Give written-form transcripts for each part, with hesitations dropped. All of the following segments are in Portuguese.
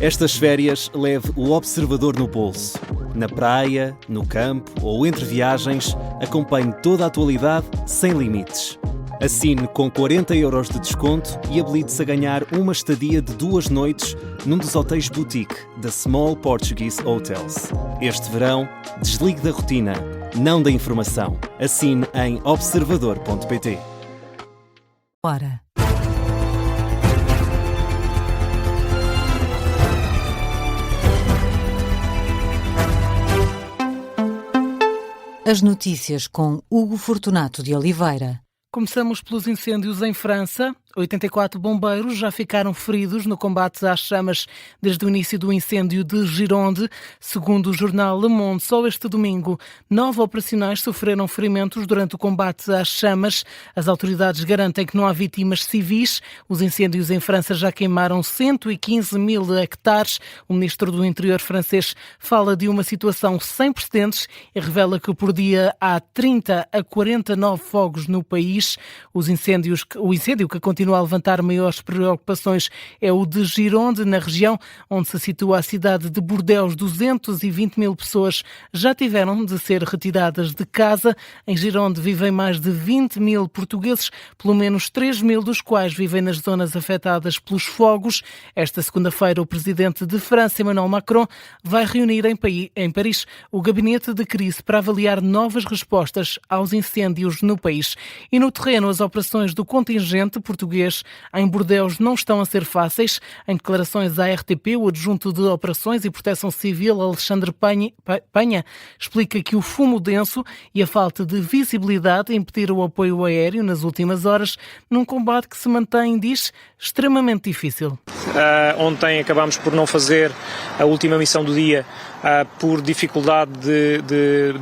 Estas férias leve o observador no bolso. Na praia, no campo ou entre viagens, acompanhe toda a atualidade sem limites. Assine com 40€ de desconto e habilite-se a ganhar uma estadia de 2 noites num dos hotéis boutique da Small Portuguese Hotels. Este verão, desligue da rotina, não da informação. Assine em observador.pt. Hora. As notícias com Hugo Fortunato de Oliveira. Começamos pelos incêndios em França. 84 bombeiros já ficaram feridos no combate às chamas desde o início do incêndio de Gironde. Segundo o jornal Le Monde, só este domingo, 9 operacionais sofreram ferimentos durante o combate às chamas. As autoridades garantem que não há vítimas civis. Os incêndios em França já queimaram 115 mil hectares. O ministro do Interior francês fala de uma situação sem precedentes e revela que por dia há 30 a 49 fogos no país. O incêndio que continua a levantar maiores preocupações é o de Gironde, na região onde se situa a cidade de Bordeaux. 220 mil pessoas já tiveram de ser retiradas de casa. Em Gironde vivem mais de 20 mil portugueses, pelo menos 3 mil dos quais vivem nas zonas afetadas pelos fogos. Esta segunda-feira, o presidente de França, Emmanuel Macron, vai reunir em Paris o gabinete de crise para avaliar novas respostas aos incêndios no país. E no terreno, as operações do contingente português em Bordeaux não estão a ser fáceis. Em declarações à RTP, o adjunto de Operações e Proteção Civil, Alexandre Penha, explica que o fumo denso e a falta de visibilidade impediram o apoio aéreo nas últimas horas, num combate que se mantém, diz, extremamente difícil. Ontem acabámos por não fazer a última missão do dia por dificuldade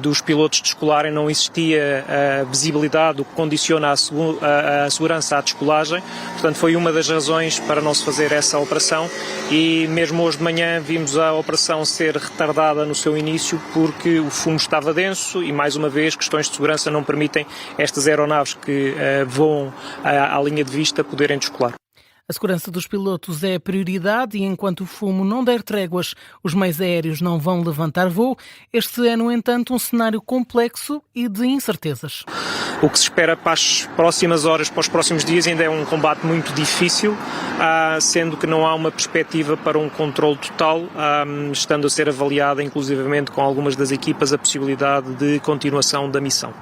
dos pilotos descolarem, não existia visibilidade, o que condiciona a segurança à descolagem. Portanto, foi uma das razões para não se fazer essa operação e mesmo hoje de manhã vimos a operação ser retardada no seu início porque o fumo estava denso e, mais uma vez, questões de segurança não permitem estas aeronaves que voam à linha de vista poderem descolar. A segurança dos pilotos é a prioridade e enquanto o fumo não der tréguas, os meios aéreos não vão levantar voo. Este é, no entanto, um cenário complexo e de incertezas. O que se espera para as próximas horas, para os próximos dias, ainda é um combate muito difícil, sendo que não há uma perspectiva para um controle total, estando a ser avaliada, inclusivamente com algumas das equipas, a possibilidade de continuação da missão.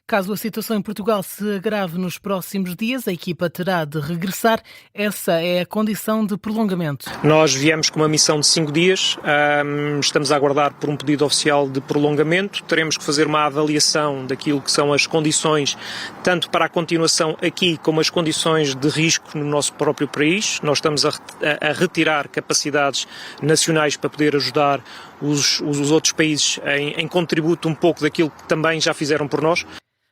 Caso a situação em Portugal se agrave nos próximos dias, a equipa terá de regressar. Essa é a condição de prolongamento. Nós viemos com uma missão de 5 dias, estamos a aguardar por um pedido oficial de prolongamento. Teremos que fazer uma avaliação daquilo que são as condições, tanto para a continuação aqui, como as condições de risco no nosso próprio país. Nós estamos a retirar capacidades nacionais para poder ajudar os outros países em contributo um pouco daquilo que também já fizeram por nós.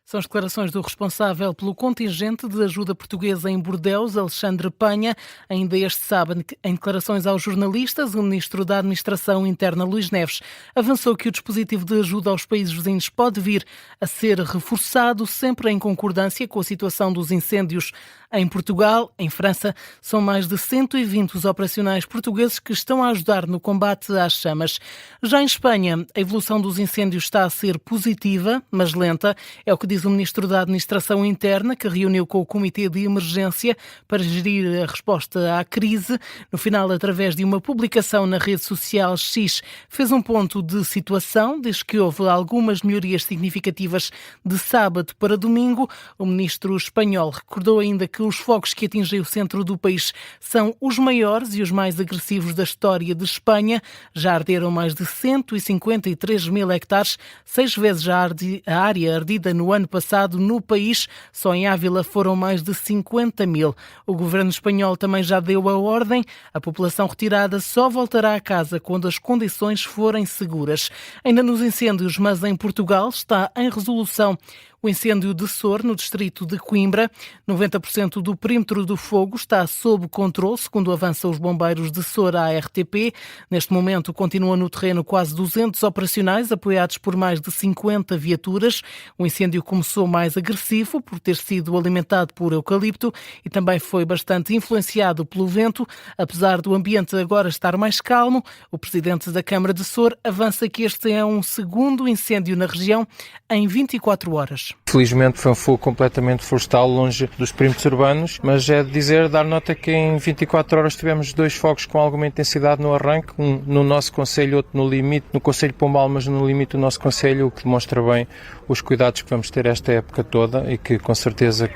São as declarações do responsável pelo contingente de ajuda portuguesa em Bordeaux, Alexandre Penha. Ainda este sábado, em declarações aos jornalistas, o ministro da Administração Interna, Luís Neves, avançou que o dispositivo de ajuda aos países vizinhos pode vir a ser reforçado, sempre em concordância com a situação dos incêndios em Portugal. Em França, são mais de 120 os operacionais portugueses que estão a ajudar no combate às chamas. Já em Espanha, a evolução dos incêndios está a ser positiva, mas lenta. É o que diz o ministro da Administração Interna, que reuniu com o Comitê de Emergência para gerir a resposta à crise. No final, através de uma publicação na rede social X, fez um ponto de situação, diz que houve algumas melhorias significativas de sábado para domingo. O ministro espanhol recordou ainda que os fogos que atingem o centro do país são os maiores e os mais agressivos da história de Espanha. Já arderam mais de 153 mil hectares, 6 vezes a área ardida no ano passado no país. Só em Ávila foram mais de 50 mil. O governo espanhol também já deu a ordem. A população retirada só voltará a casa quando as condições forem seguras. Ainda nos incêndios, mas em Portugal, está em resolução o incêndio de Sor, no distrito de Coimbra. 90% do perímetro do fogo está sob controle, segundo avançam os bombeiros de Sor à RTP. Neste momento continua no terreno quase 200 operacionais, apoiados por mais de 50 viaturas. O incêndio começou mais agressivo por ter sido alimentado por eucalipto e também foi bastante influenciado pelo vento. Apesar do ambiente agora estar mais calmo, o presidente da Câmara de Sor avança que este é um segundo incêndio na região em 24 horas. Felizmente foi um fogo completamente florestal, longe dos perímetros urbanos, mas é de dizer, dar nota que em 24 horas tivemos 2 fogos com alguma intensidade no arranque, um no nosso concelho, outro no limite, no concelho de Pombal, mas no limite do nosso concelho, o que demonstra bem os cuidados que vamos ter esta época toda e que, com certeza,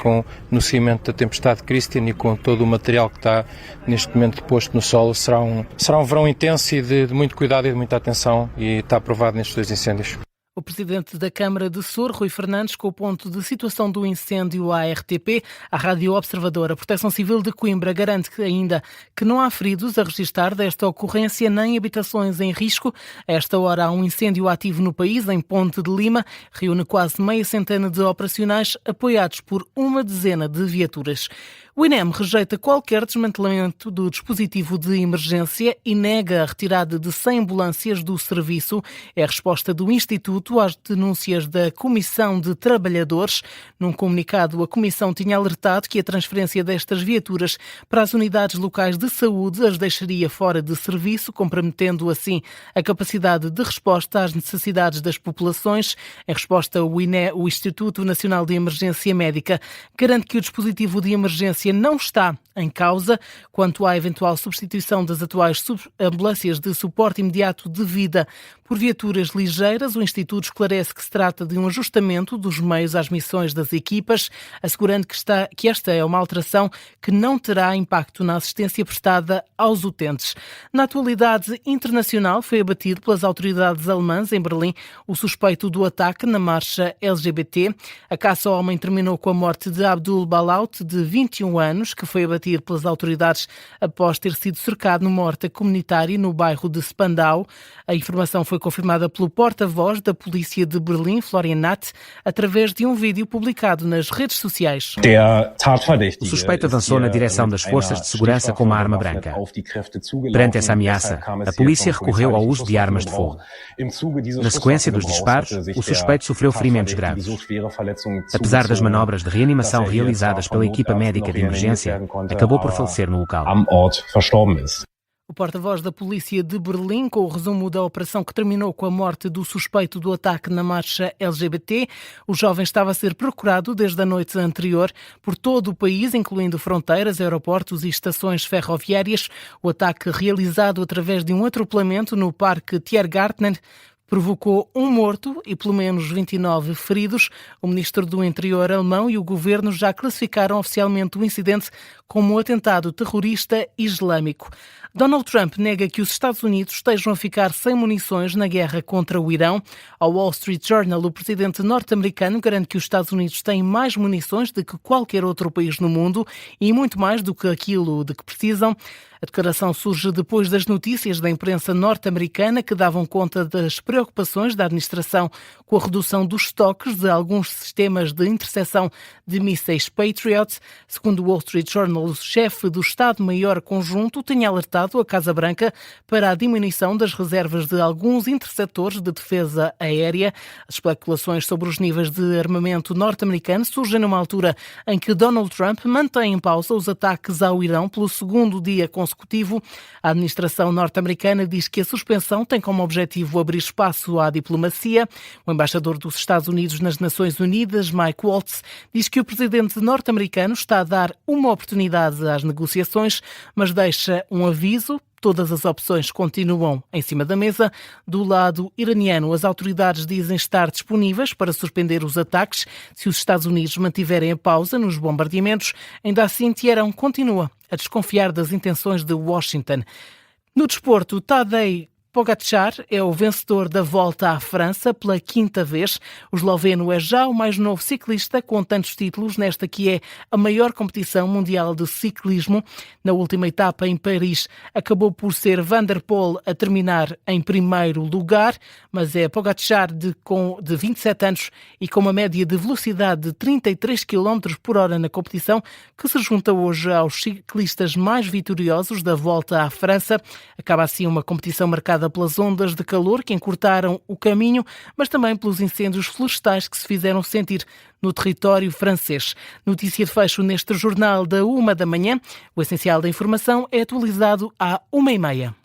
no seguimento da tempestade Christian e com todo o material que está neste momento posto no solo, será um verão intenso e de muito cuidado e de muita atenção, e está aprovado nestes 2 incêndios. O presidente da Câmara de Sor, Rui Fernandes, com o ponto de situação do incêndio à RTP, à Rádio Observadora. A Proteção Civil de Coimbra garante ainda que não há feridos a registrar desta ocorrência nem habitações em risco. A esta hora há um incêndio ativo no país, em Ponte de Lima. Reúne quase meia centena de operacionais apoiados por uma dezena de viaturas. O INEM rejeita qualquer desmantelamento do dispositivo de emergência e nega a retirada de 100 ambulâncias do serviço. É a resposta do Instituto às denúncias da Comissão de Trabalhadores. Num comunicado, a Comissão tinha alertado que a transferência destas viaturas para as unidades locais de saúde as deixaria fora de serviço, comprometendo assim a capacidade de resposta às necessidades das populações. Em resposta, o Instituto Nacional de Emergência Médica garante que o dispositivo de emergência não está em causa. Quanto à eventual substituição das atuais ambulâncias de suporte imediato de vida por viaturas ligeiras, o Instituto esclarece que se trata de um ajustamento dos meios às missões das equipas, assegurando que esta é uma alteração que não terá impacto na assistência prestada aos utentes. Na atualidade internacional, foi abatido pelas autoridades alemãs em Berlim o suspeito do ataque na marcha LGBT. A caça ao homem terminou com a morte de Abdul Balaut, de 21 anos, que foi abatido pelas autoridades após ter sido cercado numa horta comunitária no bairro de Spandau. A informação foi confirmada pelo porta-voz da polícia de Berlim, Florian Natt, através de um vídeo publicado nas redes sociais. O suspeito avançou na direção das forças de segurança com uma arma branca. Perante essa ameaça, a polícia recorreu ao uso de armas de fogo. Na sequência dos disparos, o suspeito sofreu ferimentos graves. Apesar das manobras de reanimação realizadas pela equipa médica de emergência, acabou por falecer no local. O porta-voz da polícia de Berlim, com o resumo da operação que terminou com a morte do suspeito do ataque na marcha LGBT. O jovem estava a ser procurado desde a noite anterior por todo o país, incluindo fronteiras, aeroportos e estações ferroviárias. O ataque, realizado através de um atropelamento no Parque Tiergarten, provocou um morto e pelo menos 29 feridos. O ministro do Interior alemão e o governo já classificaram oficialmente o incidente como um atentado terrorista islâmico. Donald Trump nega que os Estados Unidos estejam a ficar sem munições na guerra contra o Irão. Ao Wall Street Journal, o presidente norte-americano garante que os Estados Unidos têm mais munições do que qualquer outro país no mundo e muito mais do que aquilo de que precisam. A declaração surge depois das notícias da imprensa norte-americana que davam conta das preocupações da administração com a redução dos estoques de alguns sistemas de interseção de mísseis Patriot. Segundo o Wall Street Journal, o chefe do Estado-Maior Conjunto tinha alertado a Casa Branca para a diminuição das reservas de alguns interceptores de defesa aérea. As especulações sobre os níveis de armamento norte-americano surgem numa altura em que Donald Trump mantém em pausa os ataques ao Irão pelo segundo dia consecutivo. A administração norte-americana diz que a suspensão tem como objetivo abrir espaço à diplomacia. O embaixador dos Estados Unidos nas Nações Unidas, Mike Waltz, diz que o presidente norte-americano está a dar uma oportunidade às negociações, mas deixa um aviso: todas as opções continuam em cima da mesa. Do lado iraniano, as autoridades dizem estar disponíveis para suspender os ataques se os Estados Unidos mantiverem a pausa nos bombardeamentos. Ainda assim, Teherão continua a desconfiar das intenções de Washington. No desporto, Tadej Pogačar é o vencedor da Volta à França pela 5ª vez. O esloveno é já o mais novo ciclista com tantos títulos nesta que é a maior competição mundial de ciclismo. Na última etapa em Paris acabou por ser Van der Poel a terminar em primeiro lugar, mas é Pogačar de 27 anos e com uma média de velocidade de 33 km por hora na competição que se junta hoje aos ciclistas mais vitoriosos da Volta à França. Acaba assim uma competição marcada pelas ondas de calor que encurtaram o caminho, mas também pelos incêndios florestais que se fizeram sentir no território francês. Notícia de fecho neste jornal da 1 da manhã. O essencial da informação é atualizado à 1h30.